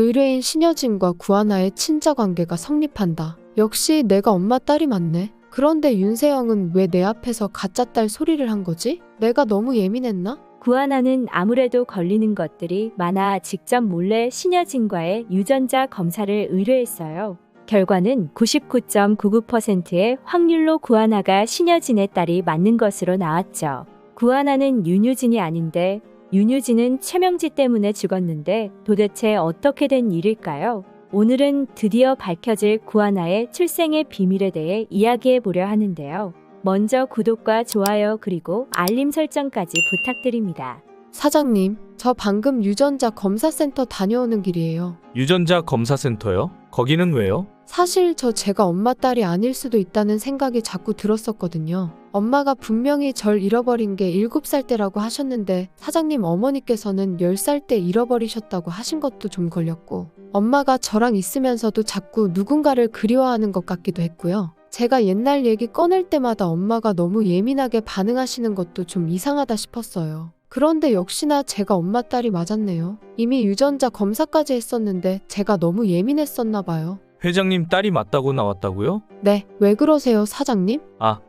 의뢰인 신여진과 구하나의 친자관계가 성립한다. 역시 내가 엄마 딸이 맞네. 그런데 윤세영은 왜 내 앞에서 가짜 딸 소리를 한 거지? 내가 너무 예민했나? 구하나는 아무래도 걸리는 것들이 많아 직접 몰래 신여진과의 유전자 검사를 의뢰했어요. 결과는 99.99%의 확률로 구하나가 신여진의 딸이 맞는 것으로 나왔죠. 구하나는 윤유진이 아닌데 윤유진은 최명지 때문에 죽었는데 도대체 어떻게 된 일일까요? 오늘은 드디어 밝혀질 구하나의 출생의 비밀에 대해 이야기해 보려 하는데요. 먼저 구독과 좋아요 그리고 알림 설정까지 부탁드립니다. 사장님, 저 방금 유전자 검사센터 다녀오는 길이에요. 유전자 검사센터요? 거기는 왜요? 사실 제가 엄마 딸이 아닐 수도 있다는 생각이 자꾸 들었었거든요. 엄마가 분명히 절 잃어버린 게 7살 때라고 하셨는데 사장님 어머니께서는 10살 때 잃어버리셨다고 하신 것도 좀 걸렸고 엄마가 저랑 있으면서도 자꾸 누군가를 그리워하는 것 같기도 했고요. 제가 옛날 얘기 꺼낼 때마다 엄마가 너무 예민하게 반응하시는 것도 좀 이상하다 싶었어요. 그런데 역시나 제가 엄마 딸이 맞았네요. 이미 유전자 검사까지 했었는데 제가 너무 예민했었나 봐요. 회장님 딸이 맞다고 나왔다고요? 네, 왜 그러세요, 사장님?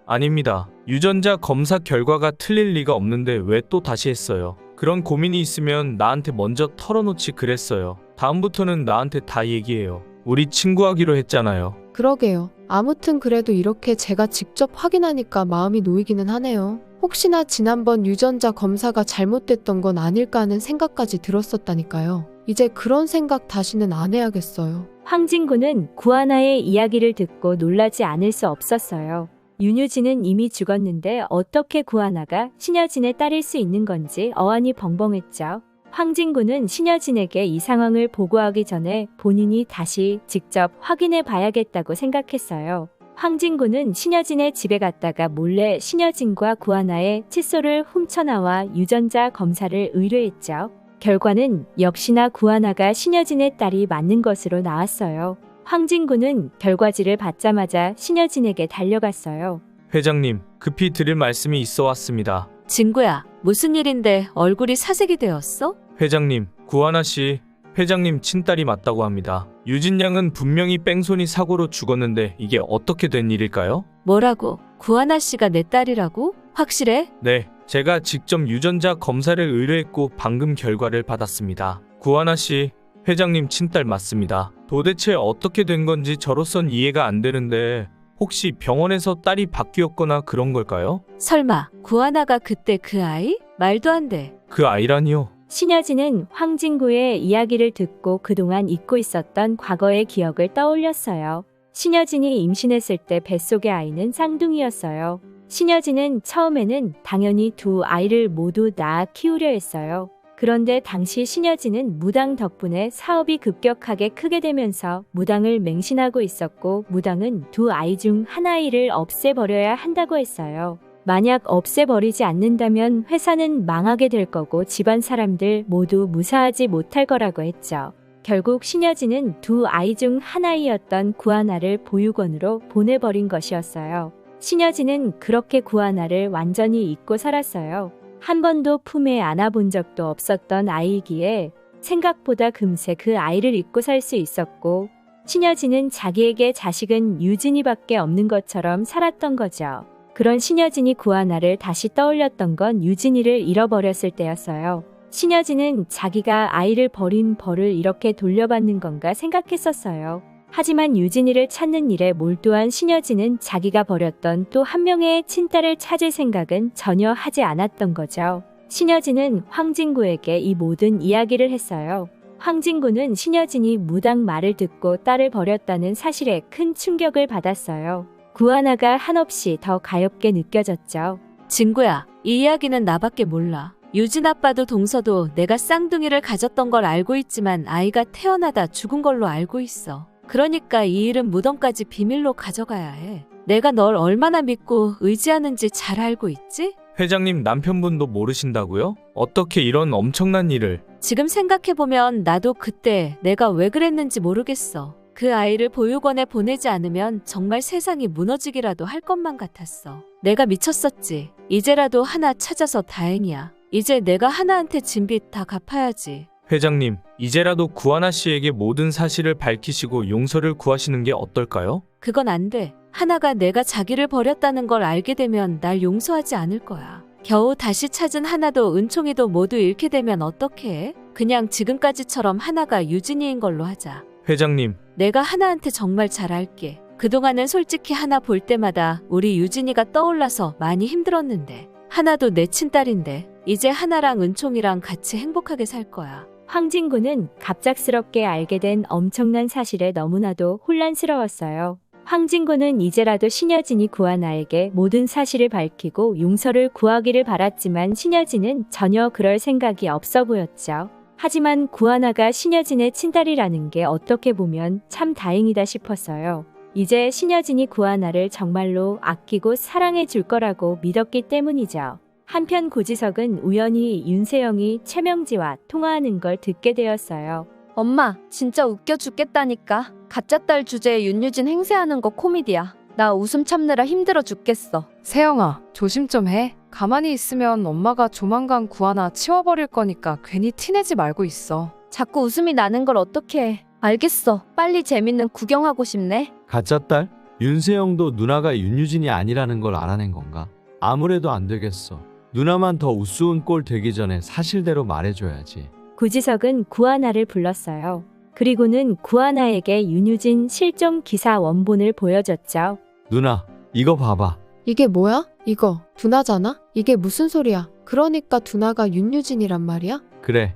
아닙니다. 유전자 검사 결과가 틀릴 리가 없는데 왜 또 다시 했어요? 그런 고민이 있으면 나한테 먼저 털어놓지 그랬어요. 다음부터는 나한테 다 얘기해요. 우리 친구하기로 했잖아요. 그러게요. 아무튼 그래도 이렇게 제가 직접 확인하니까 마음이 놓이기는 하네요. 혹시나 지난번 유전자 검사가 잘못됐던 건 아닐까 하는 생각까지 들었었다니까요. 이제 그런 생각 다시는 안 해야겠어요. 황진구는 구하나의 이야기를 듣고 놀라지 않을 수 없었어요. 윤유진은 이미 죽었는데 어떻게 구하나가 신여진의 딸일 수 있는 건지 어안이 벙벙했죠. 황진구는 신여진에게 이 상황을 보고하기 전에 본인이 다시 직접 확인해 봐야겠다고 생각했어요. 황진구는 신여진의 집에 갔다가 몰래 신여진과 구하나의 칫솔을 훔쳐나와 유전자 검사를 의뢰했죠. 결과는 역시나 구하나가 신여진의 딸이 맞는 것으로 나왔어요. 황진구는 결과지를 받자마자 신여진에게 달려갔어요. 회장님, 급히 드릴 말씀이 있어 왔습니다. 진구야, 무슨 일인데 얼굴이 사색이 되었어? 회장님, 구하나 씨, 회장님 친딸이 맞다고 합니다. 유진 양은 분명히 뺑소니 사고로 죽었는데 이게 어떻게 된 일일까요? 뭐라고? 구하나 씨가 내 딸이라고? 확실해? 네, 제가 직접 유전자 검사를 의뢰했고 방금 결과를 받았습니다. 구하나 씨, 회장님 친딸 맞습니다. 도대체 어떻게 된 건지 저로선 이해가 안 되는데 혹시 병원에서 딸이 바뀌었거나 그런 걸까요? 설마 구하나가 그때 그 아이? 말도 안 돼. 그 아이라니요? 신여진은 황진구의 이야기를 듣고 그동안 잊고 있었던 과거의 기억을 떠올렸어요. 신여진이 임신했을 때 뱃속의 아이는 쌍둥이였어요. 신여진은 처음에는 당연히 두 아이를 모두 낳아 키우려 했어요. 그런데 당시 신여진은 무당 덕분에 사업이 급격하게 크게 되면서 무당을 맹신하고 있었고 무당은 두 아이 중 한 아이를 없애버려야 한다고 했어요. 만약 없애버리지 않는다면 회사는 망하게 될 거고 집안 사람들 모두 무사하지 못할 거라고 했죠. 결국 신여진은 두 아이 중 한 아이였던 구하나를 보육원으로 보내버린 것이었어요. 신여진은 그렇게 구하나를 완전히 잊고 살았어요. 한 번도 품에 안아본 적도 없었던 아이이기에 생각보다 금세 그 아이를 잊고 살 수 있었고 신여진은 자기에게 자식은 유진이밖에 없는 것처럼 살았던 거죠. 그런 신여진이 구하나를 다시 떠올렸던 건 유진이를 잃어버렸을 때였어요. 신여진은 자기가 아이를 버린 벌을 이렇게 돌려받는 건가 생각했었어요. 하지만 유진이를 찾는 일에 몰두한 신여진은 자기가 버렸던 또 한 명의 친딸을 찾을 생각은 전혀 하지 않았던 거죠. 신여진은 황진구에게 이 모든 이야기를 했어요. 황진구는 신여진이 무당 말을 듣고 딸을 버렸다는 사실에 큰 충격을 받았어요. 구하나가 한없이 더 가엾게 느껴졌죠. 진구야, 이 이야기는 나밖에 몰라. 유진 아빠도 동서도 내가 쌍둥이를 가졌던 걸 알고 있지만 아이가 태어나다 죽은 걸로 알고 있어. 그러니까 이 일은 무덤까지 비밀로 가져가야 해. 내가 널 얼마나 믿고 의지하는지 잘 알고 있지? 회장님 남편분도 모르신다고요? 어떻게 이런 엄청난 일을? 지금 생각해보면 나도 그때 내가 왜 그랬는지 모르겠어. 그 아이를 보육원에 보내지 않으면 정말 세상이 무너지기라도 할 것만 같았어. 내가 미쳤었지. 이제라도 하나 찾아서 다행이야. 이제 내가 하나한테 진 빚 다 갚아야지. 회장님, 이제라도 구하나 씨에게 모든 사실을 밝히시고 용서를 구하시는 게 어떨까요? 그건 안 돼. 하나가 내가 자기를 버렸다는 걸 알게 되면 날 용서하지 않을 거야. 겨우 다시 찾은 하나도 은총이도 모두 잃게 되면 어떡해? 그냥 지금까지처럼 하나가 유진이인 걸로 하자. 회장님, 내가 하나한테 정말 잘할게. 그동안은 솔직히 하나 볼 때마다 우리 유진이가 떠올라서 많이 힘들었는데 하나도 내 친딸인데 이제 하나랑 은총이랑 같이 행복하게 살 거야. 황진구는 갑작스럽게 알게 된 엄청난 사실에 너무나도 혼란스러웠어요. 황진구는 이제라도 신여진이 구하나에게 모든 사실을 밝히고 용서를 구하기를 바랐지만 신여진은 전혀 그럴 생각이 없어 보였죠. 하지만 구하나가 신여진의 친딸이라는 게 어떻게 보면 참 다행이다 싶었어요. 이제 신여진이 구하나를 정말로 아끼고 사랑해 줄 거라고 믿었기 때문이죠. 한편 고지석은 우연히 윤세영이 최명지와 통화하는 걸 듣게 되었어요. 엄마, 진짜 웃겨 죽겠다니까. 가짜 딸 주제에 윤유진 행세하는 거 코미디야. 나 웃음 참느라 힘들어 죽겠어. 세영아, 조심 좀 해. 가만히 있으면 엄마가 조만간 구하나 치워버릴 거니까 괜히 티내지 말고 있어. 자꾸 웃음이 나는 걸 어떻게 해. 알겠어. 빨리 재밌는 구경하고 싶네. 가짜 딸? 윤세영도 누나가 윤유진이 아니라는 걸 알아낸 건가? 아무래도 안 되겠어. 누나만 더 우스운 꼴 되기 전에 사실대로 말해줘야지. 고지석은 구하나를 불렀어요. 그리고는 구하나에게 윤유진 실종 기사 원본을 보여줬죠. 누나, 이거 봐봐. 이게 뭐야? 이거 두나잖아? 이게 무슨 소리야? 그러니까 두나가 윤유진이란 말이야? 그래,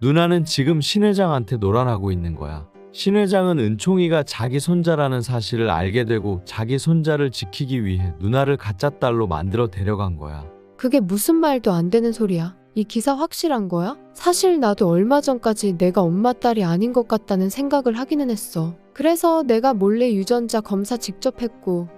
누나는 지금 신 회장한테 노란하고 있는 거야. 신 회장은 은총이가 자기 손자라는 사실을 알게 되고 자기 손자를 지키기 위해 누나를 가짜 딸로 만들어 데려간 거야. 그게 무슨 말도 안 되는 소리야? 이 기사 확실한 거야? 사실 나도 얼마 전까지 내가 엄마 딸이 아닌 것 같다는 생각을 하기는 했어. 그래서 내가 몰래 유전자 검사 직접 했고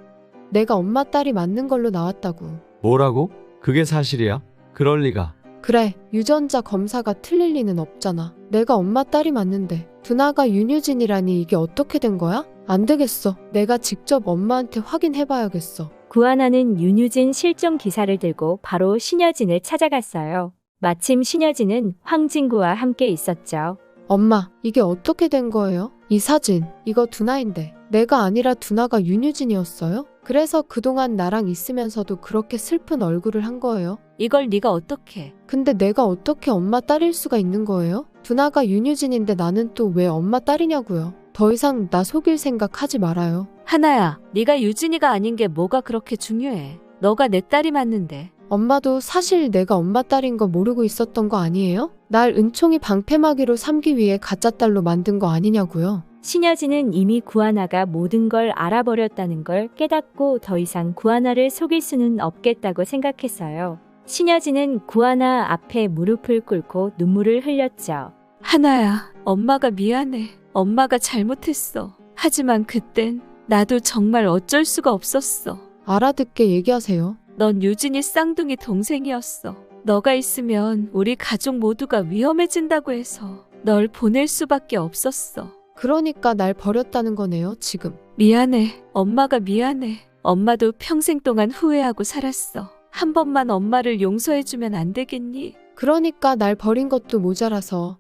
내가 엄마 딸이 맞는 걸로 나왔다고. 뭐라고? 그게 사실이야? 그럴 리가. 그래, 유전자 검사가 틀릴 리는 없잖아. 내가 엄마 딸이 맞는데 두나가 윤유진이라니 이게 어떻게 된 거야? 안 되겠어. 내가 직접 엄마한테 확인해봐야겠어. 구하나는 윤유진 실종 기사를 들고 바로 신여진을 찾아갔어요. 마침 신여진은 황진구와 함께 있었죠. 엄마, 이게 어떻게 된 거예요? 이 사진, 이거 두나인데 내가 아니라 두나가 윤유진이었어요? 그래서 그동안 나랑 있으면서도 그렇게 슬픈 얼굴을 한 거예요? 이걸 네가 어떻게? 근데 내가 어떻게 엄마 딸일 수가 있는 거예요? 두나가 윤유진인데 나는 또 왜 엄마 딸이냐고요? 더 이상 나 속일 생각 하지 말아요. 하나야, 네가 유진이가 아닌 게 뭐가 그렇게 중요해. 너가 내 딸이 맞는데. 엄마도 사실 내가 엄마 딸인 거 모르고 있었던 거 아니에요? 날 은총이 방패막이로 삼기 위해 가짜 딸로 만든 거 아니냐고요? 신여진은 이미 구하나가 모든 걸 알아버렸다는 걸 깨닫고 더 이상 구하나를 속일 수는 없겠다고 생각했어요. 신여진은 구하나 앞에 무릎을 꿇고 눈물을 흘렸죠. 하나야, 엄마가 미안해. 엄마가 잘못했어. 하지만 그땐 나도 정말 어쩔 수가 없었어. 알아듣게 얘기하세요. 넌 유진이 쌍둥이 동생이었어. 너가 있으면 우리 가족 모두가 위험해진다고 해서 널 보낼 수밖에 없었어. 그러니까 날 버렸다는 거네요, 지금. 미안해. 엄마가 미안해. 엄마도 평생 동안 후회하고 살았어. 한 번만 엄마를 용서해주면 안 되겠니? 그러니까 날 버린 것도 모자라서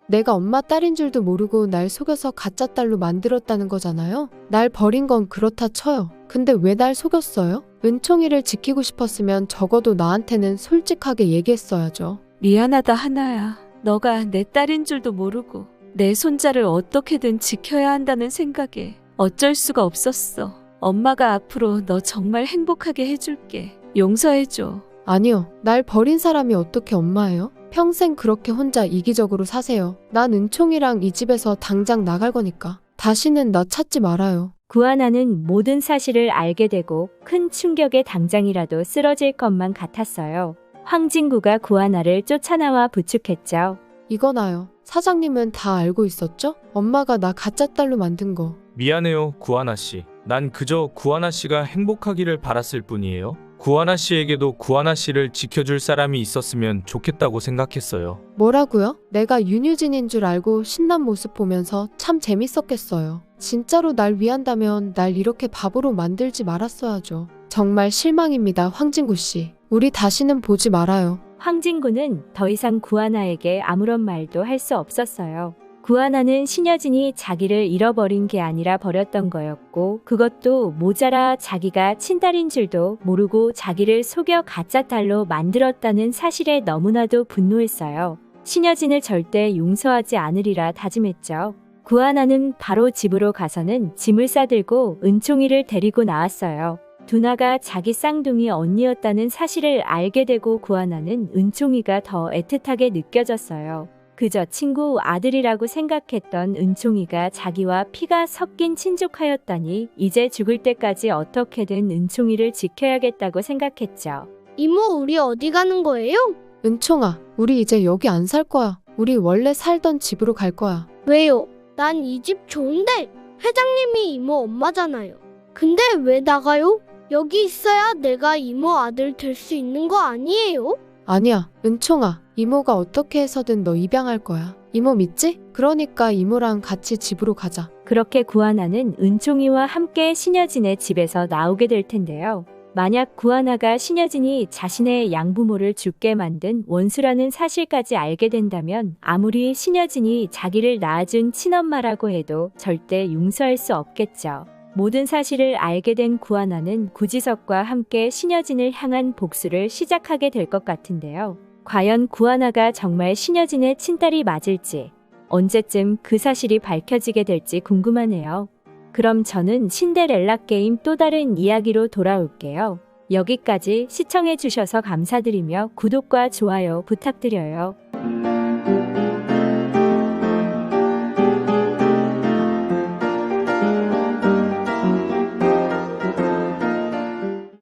내가 엄마 딸인 줄도 모르고 날 속여서 가짜 딸로 만들었다는 거잖아요? 날 버린 건 그렇다 쳐요. 근데 왜 날 속였어요? 은총이를 지키고 싶었으면 적어도 나한테는 솔직하게 얘기했어야죠. 미안하다 하나야. 너가 내 딸인 줄도 모르고 내 손자를 어떻게든 지켜야 한다는 생각에 어쩔 수가 없었어. 엄마가 앞으로 너 정말 행복하게 해줄게. 용서해줘. 아니요. 날 버린 사람이 어떻게 엄마예요? 평생 그렇게 혼자 이기적으로 사세요. 난 은총이랑 이 집에서 당장 나갈 거니까. 다시는 나 찾지 말아요. 구하나는 모든 사실을 알게 되고 큰 충격에 당장이라도 쓰러질 것만 같았어요. 황진구가 구하나를 쫓아나와 부축했죠. 이거나요. 사장님은 다 알고 있었죠? 엄마가 나 가짜 딸로 만든 거. 미안해요, 구하나 씨. 난 그저 구하나 씨가 행복하기를 바랐을 뿐이에요. 구하나 씨에게도 구하나 씨를 지켜줄 사람이 있었으면 좋겠다고 생각했어요. 뭐라고요? 내가 윤유진인 줄 알고 신난 모습 보면서 참 재밌었겠어요. 진짜로 날 위한다면 날 이렇게 바보로 만들지 말았어야죠. 정말 실망입니다, 황진구 씨. 우리 다시는 보지 말아요. 황진구는 더 이상 구하나에게 아무런 말도 할 수 없었어요. 구하나는 신여진이 자기를 잃어버린 게 아니라 버렸던 거였고 그것도 모자라 자기가 친딸인 줄도 모르고 자기를 속여 가짜 딸로 만들었다는 사실에 너무나도 분노했어요. 신여진을 절대 용서하지 않으리라 다짐했죠. 구하나는 바로 집으로 가서는 짐을 싸들고 은총이를 데리고 나왔어요. 두나가 자기 쌍둥이 언니였다는 사실을 알게 되고 구하나는 은총이가 더 애틋하게 느껴졌어요. 그저 친구 아들이라고 생각했던 은총이가 자기와 피가 섞인 친족하였다니 이제 죽을 때까지 어떻게든 은총이를 지켜야겠다고 생각했죠. 이모, 우리 어디 가는 거예요? 은총아, 우리 이제 여기 안 살 거야. 우리 원래 살던 집으로 갈 거야. 왜요? 난 이 집 좋은데 회장님이 이모 엄마잖아요. 근데 왜 나가요? 여기 있어야 내가 이모 아들 될 수 있는 거 아니에요? 아니야, 은총아. 이모가 어떻게 해서든 너 입양할 거야. 이모 믿지? 그러니까 이모랑 같이 집으로 가자. 그렇게 구하나는 은총이와 함께 신여진의 집에서 나오게 될 텐데요. 만약 구하나가 신여진이 자신의 양부모를 죽게 만든 원수라는 사실까지 알게 된다면 아무리 신여진이 자기를 낳아준 친엄마라고 해도 절대 용서할 수 없겠죠. 모든 사실을 알게 된 구하나는 구지석과 함께 신여진을 향한 복수를 시작하게 될 것 같은데요. 과연 구하나가 정말 신여진의 친딸이 맞을지, 언제쯤 그 사실이 밝혀지게 될지 궁금하네요. 그럼 저는 신데렐라 게임 또 다른 이야기로 돌아올게요. 여기까지 시청해주셔서 감사드리며 구독과 좋아요 부탁드려요.